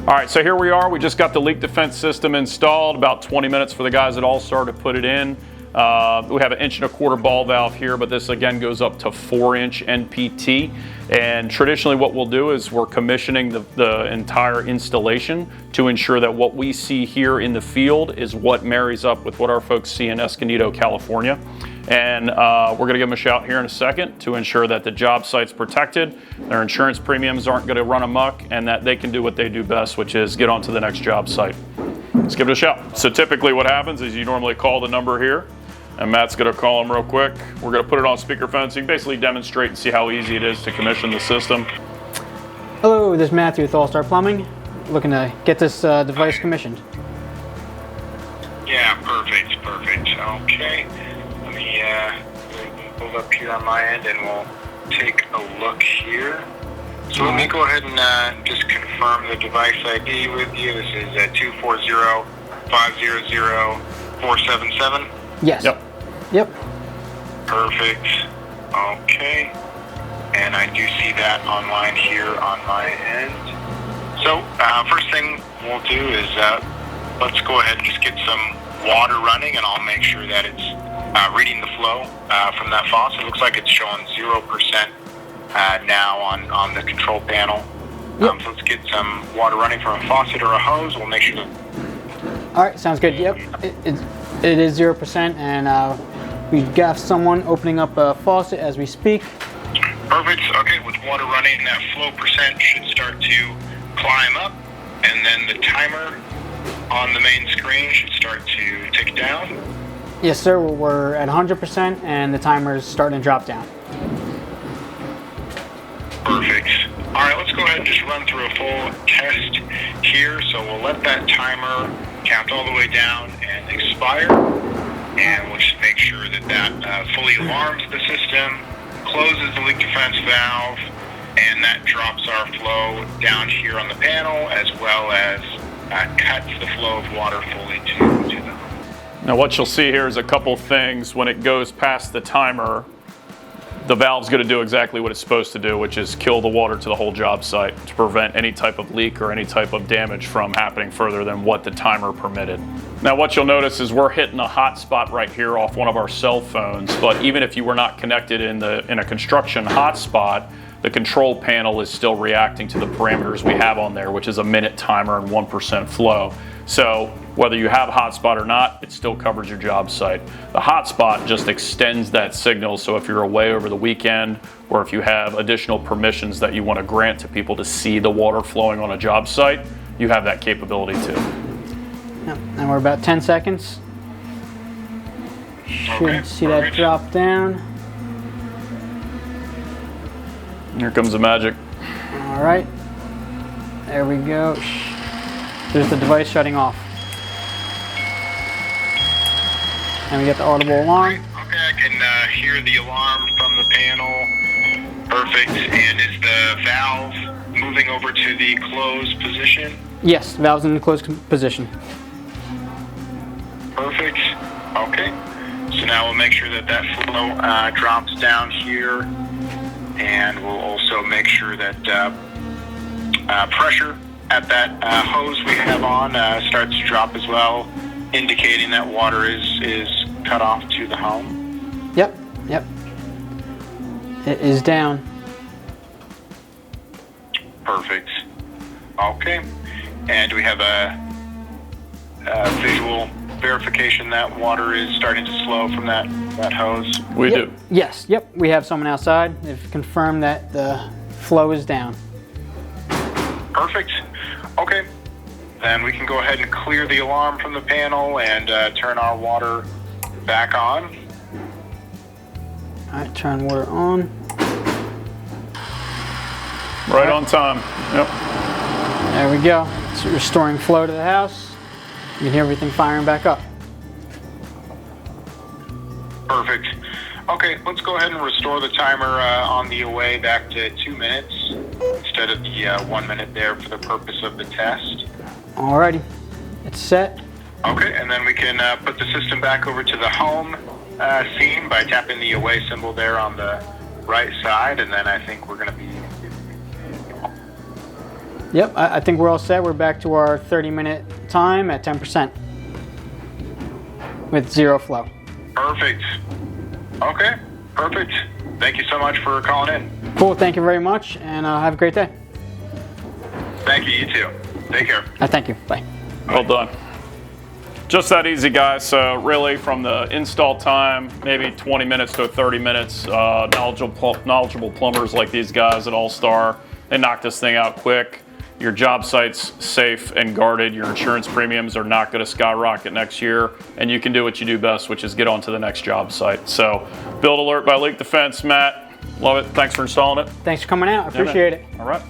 All right, so here we are. We just got the leak defense system installed. About 20 minutes for the guys at All Star to put it in. We have an 1.25 inch ball valve here, but this again goes up to 4-inch NPT. And traditionally what we'll do is we're commissioning the entire installation to ensure that what we see here in the field is what marries up with what our folks see in Escondido, California. And we're gonna give them a shout here in a second to ensure that the job site's protected, their insurance premiums aren't gonna run amok, and that they can do what they do best, which is get on to the next job site. Let's give it a shout. So typically what happens is you normally call the number here, and Matt's gonna call them real quick. We're gonna put it on speakerphone so you can basically demonstrate and see how easy it is to commission the system. Hello, this is Matthew with All Star Plumbing. Looking to get this device commissioned. Yeah, perfect. Okay, let me pull up here on my end and we'll take a look here. So let me go ahead and just confirm the device ID with you. This is 240-500-477. Yes. Yep. Perfect. Okay. And I do see that online here on my end. So first thing we'll do is let's go ahead and just get some water running, and I'll make sure that it's reading the flow from that faucet. It looks like it's showing 0% now on the control panel. Yep. So let's get some water running from a faucet or a hose. We'll make sure that... All right, sounds good. Yep, it is 0%, and we've got someone opening up a faucet as we speak. Perfect. Okay, with water running, that flow percent should start to climb up, and then the timer on the main screen should start to tick down. Yes, sir. We're at 100%, and the timer is starting to drop down. Perfect. All right, let's go ahead and just run through a full test here. So we'll let that timer count all the way down and expire, and we'll just make sure that that fully alarms the system, closes the leak defense valve, and that drops our flow down here on the panel, as well as cuts the flow of water fully to the home. Now what you'll see here is a couple things. When it goes past the timer, the valve's going to do exactly what it's supposed to do, which is kill the water to the whole job site to prevent any type of leak or any type of damage from happening further than what the timer permitted. Now what you'll notice is we're hitting a hot spot right here off one of our cell phones, but even if you were not connected in a construction hotspot, the control panel is still reacting to the parameters we have on there, which is a minute timer and 1% flow. So whether you have a hotspot or not, it still covers your job site. The hotspot just extends that signal, so if you're away over the weekend, or if you have additional permissions that you want to grant to people to see the water flowing on a job site, you have that capability too. Yep. And we're about 10 seconds. Should Okay, see that perfect. drop down. Here comes the magic. All right. There we go. There's the device shutting off. And we get the audible alarm. Okay, I can hear the alarm from the panel. Perfect. And is the valve moving over to the closed position? Yes, valve's in the closed position. Perfect. Okay. So now we'll make sure that that flow drops down here, and we'll also make sure that pressure at that hose we have on starts to drop as well, indicating that water is cut off to the home. Yep. It is down. Perfect. Okay. And we have a visual verification that water is starting to flow from that hose. We do. Yes, yep. We have someone outside. They've confirmed that the flow is down. Perfect. Okay. Then we can go ahead and clear the alarm from the panel and turn our water back on. All right, turn water on. Right on time. Yep. There we go. It's restoring flow to the house. You can hear everything firing back up. Perfect. Okay, let's go ahead and restore the timer on the away back to 2 minutes instead of the 1 minute there for the purpose of the test. Alrighty, it's set. Okay, and then we can put the system back over to the home scene by tapping the away symbol there on the right side, and then I think we're going to be... Yep, I think we're all set. We're back to our 30-minute time at 10% with zero flow. Perfect. Okay, perfect. Thank you so much for calling in. Cool, thank you very much, and have a great day. Thank you, you too. Take care. Thank you, bye. Well done. Just that easy, guys. So really, from the install time, maybe 20 minutes to 30 minutes, knowledgeable plumbers like these guys at All Star, they knock this thing out quick. Your job site's safe and guarded. Your insurance premiums are not going to skyrocket next year, and you can do what you do best, which is get on to the next job site. So, BuildAlert by Leak Defense, Matt. Love it. Thanks for installing it. Thanks for coming out. I appreciate it. All right.